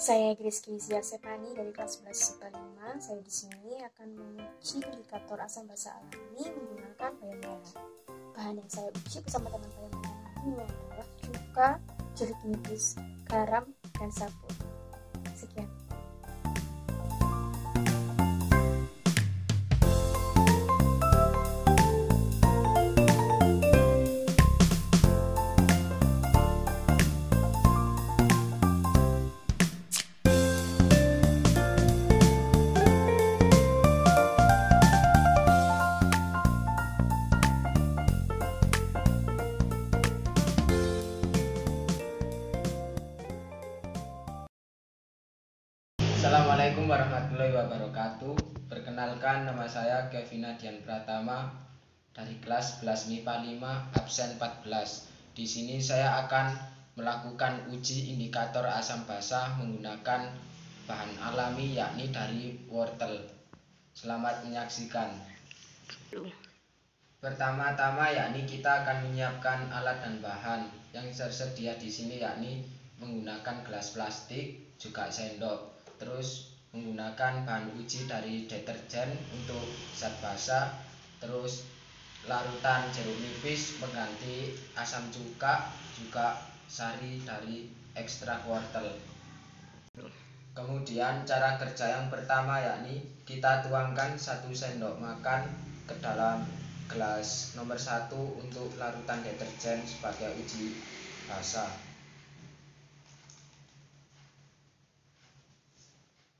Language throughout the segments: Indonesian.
Saya Griski Ziarsepani dari kelas 11 IPA 5. Saya di sini akan menguji indikator asam basa alami menggunakan bahan merah. Bahan yang saya uji bersama teman bahan merah ini adalah cuka, jeruk nipis, garam, dan sabun. Sekian. Assalamualaikum warahmatullahi wabarakatuh. Perkenalkan, nama saya Kevin Dian Pratama dari kelas 11 MIPA 5 absen 14. Di sini saya akan melakukan uji indikator asam basa menggunakan bahan alami yakni dari wortel. Selamat menyaksikan. Pertama-tama yakni kita akan menyiapkan alat dan bahan yang tersedia di sini yakni menggunakan gelas plastik, juga sendok. Terus menggunakan bahan uji dari deterjen untuk zat basa, terus larutan jeruk nipis pengganti asam cuka, juga sari dari ekstrak wortel. Kemudian cara kerja yang pertama yakni kita tuangkan 1 sendok makan ke dalam gelas nomor 1 untuk larutan deterjen sebagai uji basa.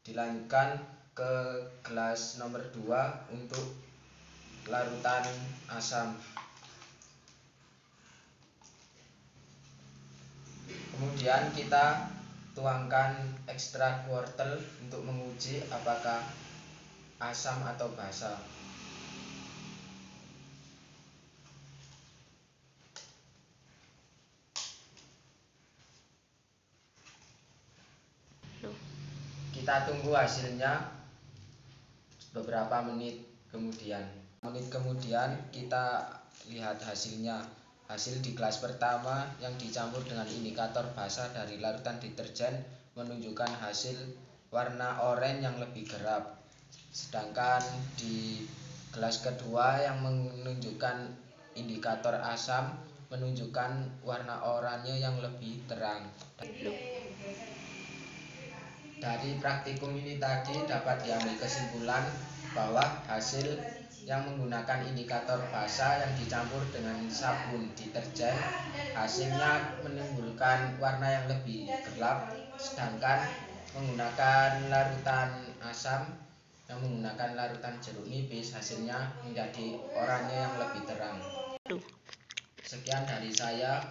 Dilanjutkan ke gelas nomor 2 untuk larutan asam. Kemudian kita tuangkan ekstrak wortel untuk menguji apakah asam atau basa. Kita tunggu hasilnya beberapa menit kemudian. Kita lihat hasilnya. Hasil di gelas pertama yang dicampur dengan indikator basa dari larutan deterjen menunjukkan hasil warna oranye yang lebih gelap. Sedangkan di gelas kedua yang menunjukkan indikator asam menunjukkan warna oranye yang lebih terang. Dari praktikum ini tadi dapat diambil kesimpulan bahwa hasil yang menggunakan indikator basa yang dicampur dengan sabun deterjen hasilnya menimbulkan warna yang lebih gelap, sedangkan menggunakan larutan asam yang menggunakan larutan jeruk nipis hasilnya menjadi oranye yang lebih terang. Sekian dari saya.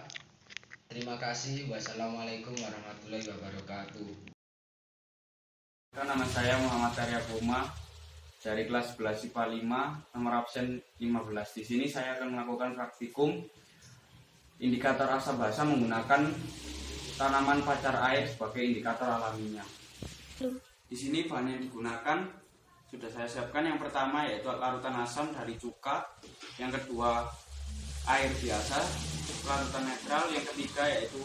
Terima kasih. Wassalamualaikum warahmatullahi wabarakatuh. Nama saya Muhammad Arya Boma dari kelas 11 IPA 5 nomor absen 15. Di sini saya akan melakukan praktikum indikator asam basa menggunakan tanaman pacar air sebagai indikator alaminya. Di sini bahan yang digunakan sudah saya siapkan. Yang pertama yaitu larutan asam dari cuka, yang kedua air biasa, larutan netral, yang ketiga yaitu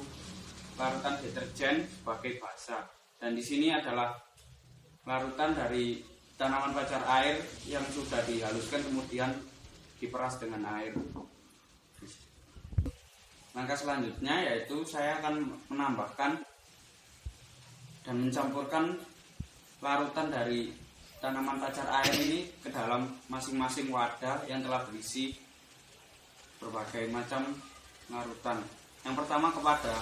larutan deterjen sebagai basa. Dan di sini adalah larutan dari tanaman pacar air yang sudah dihaluskan kemudian diperas dengan air. Langkah selanjutnya yaitu saya akan menambahkan dan mencampurkan larutan dari tanaman pacar air ini ke dalam masing-masing wadah yang telah berisi berbagai macam larutan. Yang pertama kepada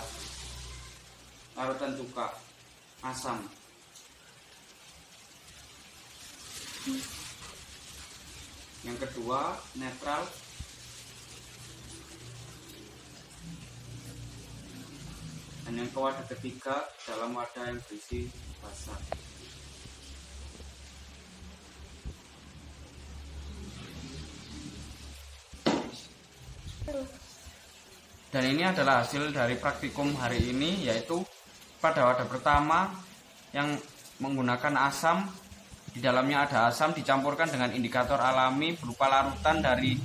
larutan cuka asam. Yang kedua netral, dan yang ke wadah ketiga dalam wadah yang berisi basa. Dan ini adalah hasil dari praktikum hari ini, yaitu pada wadah pertama yang menggunakan asam. Di dalamnya ada asam dicampurkan dengan indikator alami berupa larutan dari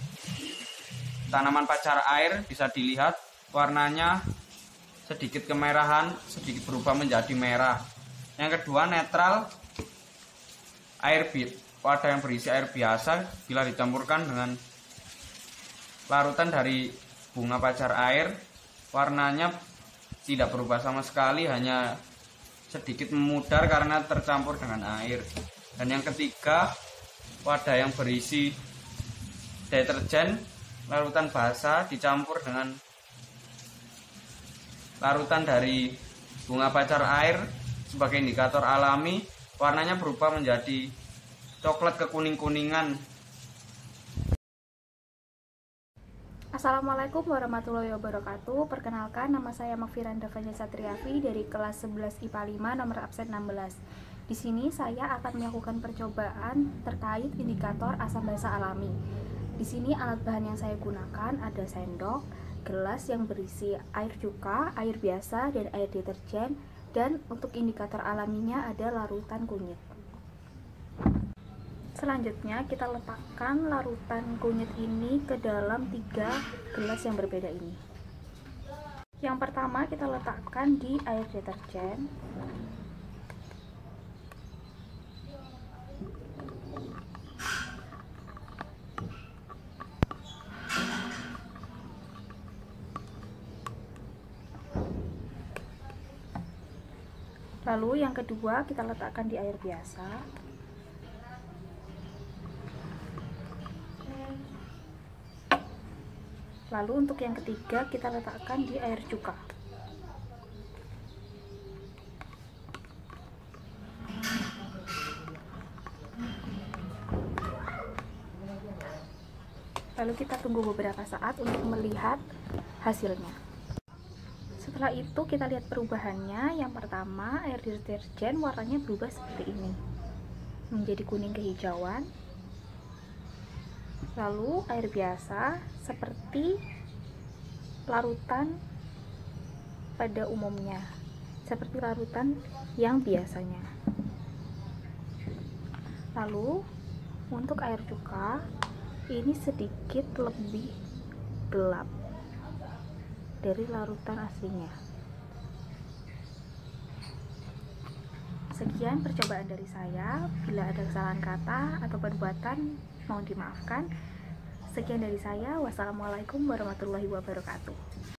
tanaman pacar air. Bisa dilihat warnanya sedikit kemerahan, sedikit berubah menjadi merah. Yang kedua, netral wadah yang berisi air biasa bila dicampurkan dengan larutan dari bunga pacar air, warnanya tidak berubah sama sekali, hanya sedikit memudar karena tercampur dengan air. Dan yang ketiga, wadah yang berisi deterjen larutan basah dicampur dengan larutan dari bunga pacar air sebagai indikator alami, warnanya berubah menjadi coklat kekuning-kuningan. Assalamualaikum warahmatullahi wabarakatuh. Perkenalkan, nama saya Makfiranda Vanessa Triafi dari kelas 11 IPA 5 nomor absen 16. Di sini saya akan melakukan percobaan terkait indikator asam basa alami. Di sini alat bahan yang saya gunakan ada sendok, gelas yang berisi air cuka, air biasa, dan air deterjen. Dan untuk indikator alaminya ada larutan kunyit. Selanjutnya kita letakkan larutan kunyit ini ke dalam 3 gelas yang berbeda ini. Yang pertama kita letakkan di air deterjen. Lalu yang kedua kita letakkan di air biasa. Lalu untuk yang ketiga kita letakkan di air cuka. Lalu kita tunggu beberapa saat untuk melihat hasilnya. Setelah itu kita lihat perubahannya. Yang pertama, air deterjen warnanya berubah seperti ini, menjadi kuning kehijauan. Lalu air biasa seperti larutan pada umumnya, seperti larutan yang biasanya. Lalu untuk air cuka ini sedikit lebih gelap dari larutan aslinya. Sekian percobaan dari saya. Bila ada kesalahan kata atau perbuatan, mohon dimaafkan. Sekian dari saya. Wassalamualaikum warahmatullahi wabarakatuh.